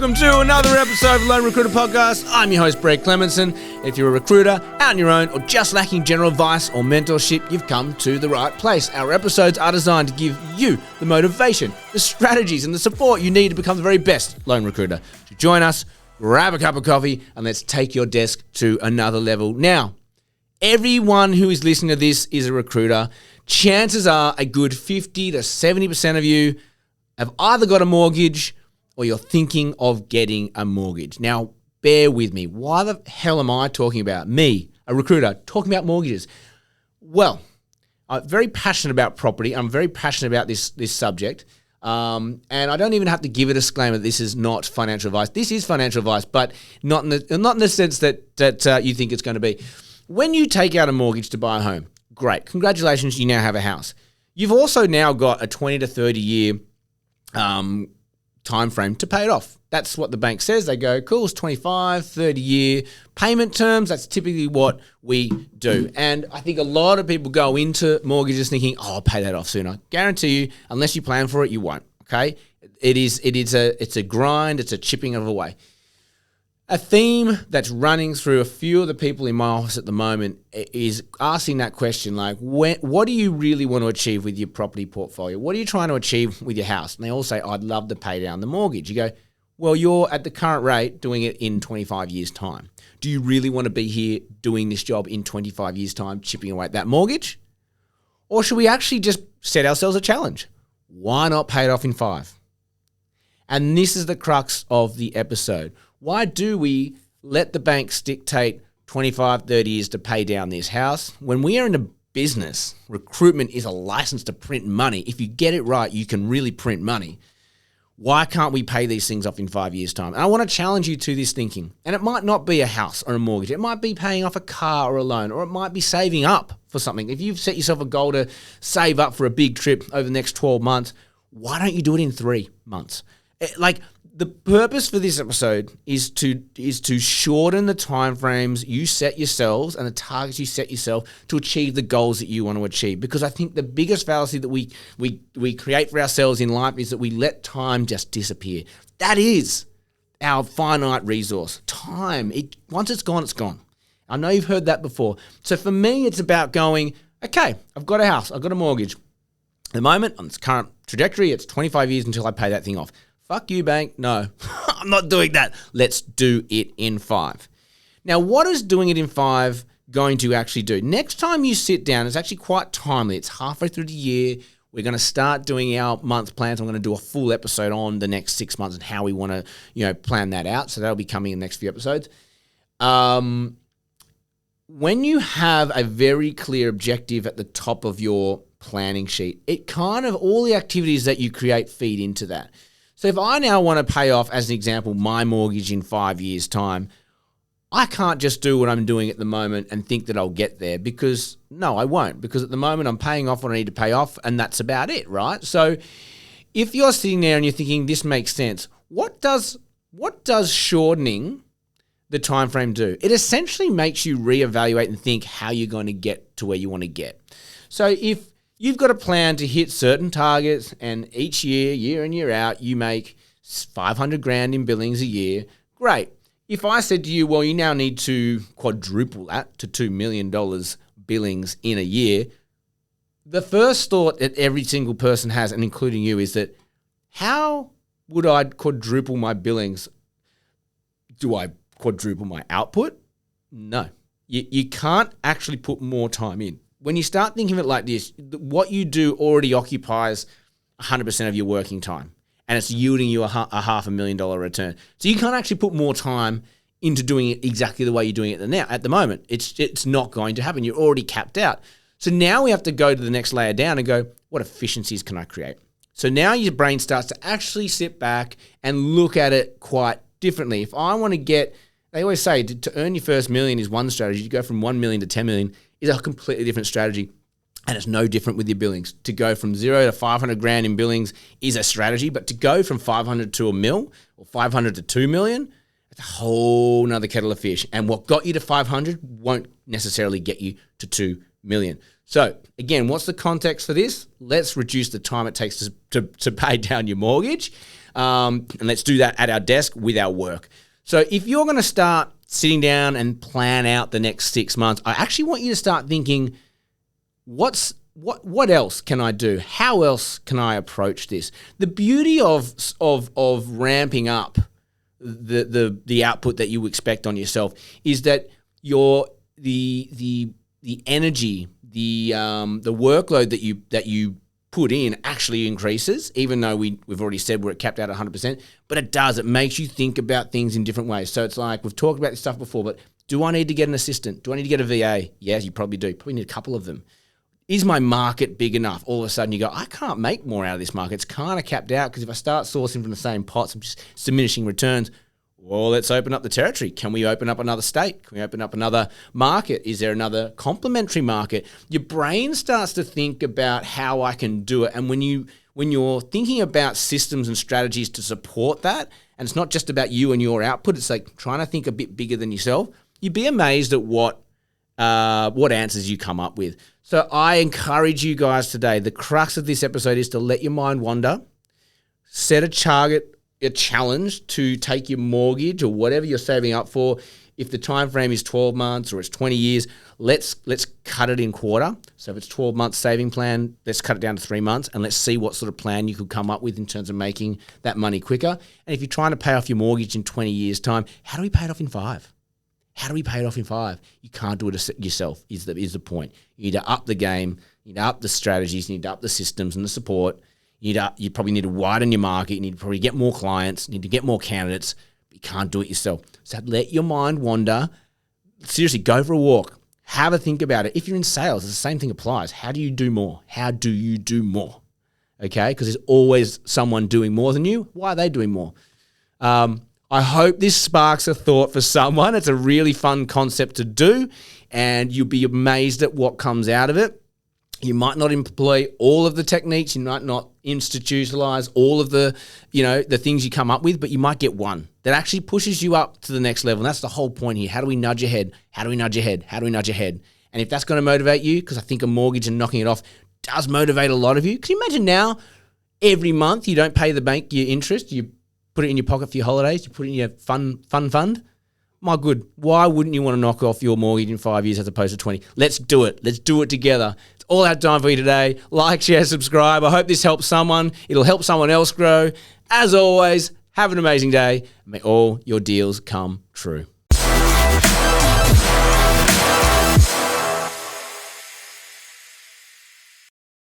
welcome to another episode of the Loan Recruiter Podcast. I'm your host, Brett Clemenson. If you're a recruiter, out on your own, or just lacking general advice or mentorship, you've come to the right place. Our episodes are designed to give you the motivation, the strategies, and the support you need to become the very best loan recruiter. To join us, grab a cup of coffee, and let's take your desk to another level. Now, everyone who is listening to this is a recruiter. Chances are a good 50 to 70% of you have either got a mortgage or you're thinking of getting a mortgage. Now, bear with me. Why the hell am I talking about me, a recruiter, talking about mortgages? Well, I'm very passionate about property. I'm very passionate about this subject. And I don't even have to give a disclaimer that this is not financial advice. This is financial advice, but not in the sense that you think it's going to be. When you take out a mortgage to buy a home, great. Congratulations, you now have a house. You've also now got a 20 to 30 year time frame to pay it off. That's what the bank says. They go, cool, it's 25, 30 year payment terms. That's typically what we do. And I think a lot of people go into mortgages thinking, oh, I'll pay that off sooner. Guarantee you, unless you plan for it, you won't. Okay? It's a grind. It's a chipping of away. A theme that's running through a few of the people in my office at the moment is asking that question, like, what do you really want to achieve with your property portfolio? What are you trying to achieve with your house? And they all say, I'd love to pay down the mortgage. You go, well, you're at the current rate doing it in 25 years' time. Do you really want to be here doing this job in 25 years' time, chipping away at that mortgage? Or should we actually just set ourselves a challenge? Why not pay it off in 5? And this is the crux of the episode. Why do we let the banks dictate 25, 30 years to pay down this house? When we are in a business, recruitment is a license to print money. If you get it right, you can really print money. Why can't we pay these things off in 5 years' time? And I want to challenge you to this thinking. And it might not be a house or a mortgage. It might be paying off a car or a loan, or it might be saving up for something. If you've set yourself a goal to save up for a big trip over the next 12 months, why don't you do it in 3 months? The purpose for this episode is to shorten the timeframes you set yourselves and the targets you set yourself to achieve the goals that you want to achieve. Because I think the biggest fallacy that we create for ourselves in life is that we let time just disappear. That is our finite resource. Time. Once it's gone, it's gone. I know you've heard that before. So for me, it's about going, okay, I've got a house, I've got a mortgage. At the moment, on its current trajectory, it's 25 years until I pay that thing off. Fuck you, bank. No, I'm not doing that. Let's do it in 5. Now, what is doing it in 5 going to actually do? Next time you sit down, it's actually quite timely. It's halfway through the year. We're going to start doing our month plans. I'm going to do a full episode on the next 6 months and how we want to, plan that out. So that'll be coming in the next few episodes. When you have a very clear objective at the top of your planning sheet, it kind of all the activities that you create feed into that. So if I now want to pay off, as an example, my mortgage in 5 years' time, I can't just do what I'm doing at the moment and think that I'll get there, because no, I won't, because at the moment I'm paying off what I need to pay off, and that's about it, right? So if you're sitting there and you're thinking this makes sense, what does shortening the time frame do? It essentially makes you reevaluate and think how you're going to get to where you want to get. So if you've got a plan to hit certain targets, and each year in, year out, you make 500 grand in billings a year. Great. If I said to you, well, you now need to quadruple that to $2 million billings in a year, the first thought that every single person has, and including you, is that how would I quadruple my billings? Do I quadruple my output? No. You can't actually put more time in. When you start thinking of it like this, what you do already occupies 100% of your working time, and it's yielding you a $500,000 return. So you can't actually put more time into doing it exactly the way you're doing it now. At the moment, it's not going to happen. You're already capped out. So now we have to go to the next layer down and go, what efficiencies can I create? So now your brain starts to actually sit back and look at it quite differently. If I want to get, they always say to earn your first million is one strategy. You go from 1 million to 10 million is a completely different strategy. And it's no different with your billings. To go from 0 to 500 grand in billings is a strategy, but to go from 500 to a mil or 500 to 2 million, it's a whole nother kettle of fish. And what got you to 500 won't necessarily get you to 2 million. So again, what's the context for this? Let's reduce the time it takes to pay down your mortgage. And let's do that at our desk with our work. So if you're going to start sitting down and plan out the next 6 months, I actually want you to start thinking, what else can I do? How else can I approach this? The beauty of ramping up the output that you expect on yourself is that the energy, the workload that you put in actually increases, even though we've already said we're capped out at 100%, but it does. It makes you think about things in different ways. So it's like, we've talked about this stuff before, but do I need to get an assistant? Do I need to get a VA? Yes, you probably do. Probably need a couple of them. Is my market big enough? All of a sudden you go, I can't make more out of this market. It's kind of capped out because if I start sourcing from the same pots, I'm just diminishing returns. Well, let's open up the territory. Can we open up another state? Can we open up another market? Is there another complementary market? Your brain starts to think about how I can do it. And when you're thinking about systems and strategies to support that, and it's not just about you and your output, it's like trying to think a bit bigger than yourself, you'd be amazed at what answers you come up with. So I encourage you guys today, the crux of this episode is to let your mind wander, set a target, a challenge to take your mortgage or whatever you're saving up for. If the time frame is 12 months or it's 20 years, let's cut it in quarter. So if it's 12 months saving plan, let's cut it down to 3 months and let's see what sort of plan you could come up with in terms of making that money quicker. And if you're trying to pay off your mortgage in 20 years' time, how do we pay it off in 5? How do we pay it off in 5? You can't do it yourself is the point. You need to up the game. You need to up the strategies. You need to up the systems and the support. You probably need to widen your market. You need to probably get more clients. You need to get more candidates. But you can't do it yourself. So let your mind wander. Seriously, go for a walk. Have a think about it. If you're in sales, the same thing applies. How do you do more? How do you do more? Okay? Because there's always someone doing more than you. Why are they doing more? I hope this sparks a thought for someone. It's a really fun concept to do, and you'll be amazed at what comes out of it. You might not employ all of the techniques. You might not institutionalize all of the things you come up with, but you might get one that actually pushes you up to the next level. And that's the whole point here. How do we nudge ahead? How do we nudge ahead? How do we nudge ahead? And if that's going to motivate you, because I think a mortgage and knocking it off does motivate a lot of you. Can you imagine now, every month you don't pay the bank your interest, you put it in your pocket for your holidays, you put it in your fun fund? My good, why wouldn't you want to knock off your mortgage in 5 years as opposed to 20? Let's do it. Let's do it together. It's all our time for you today. Like, share, subscribe. I hope this helps someone. It'll help someone else grow. As always, have an amazing day. May all your deals come true.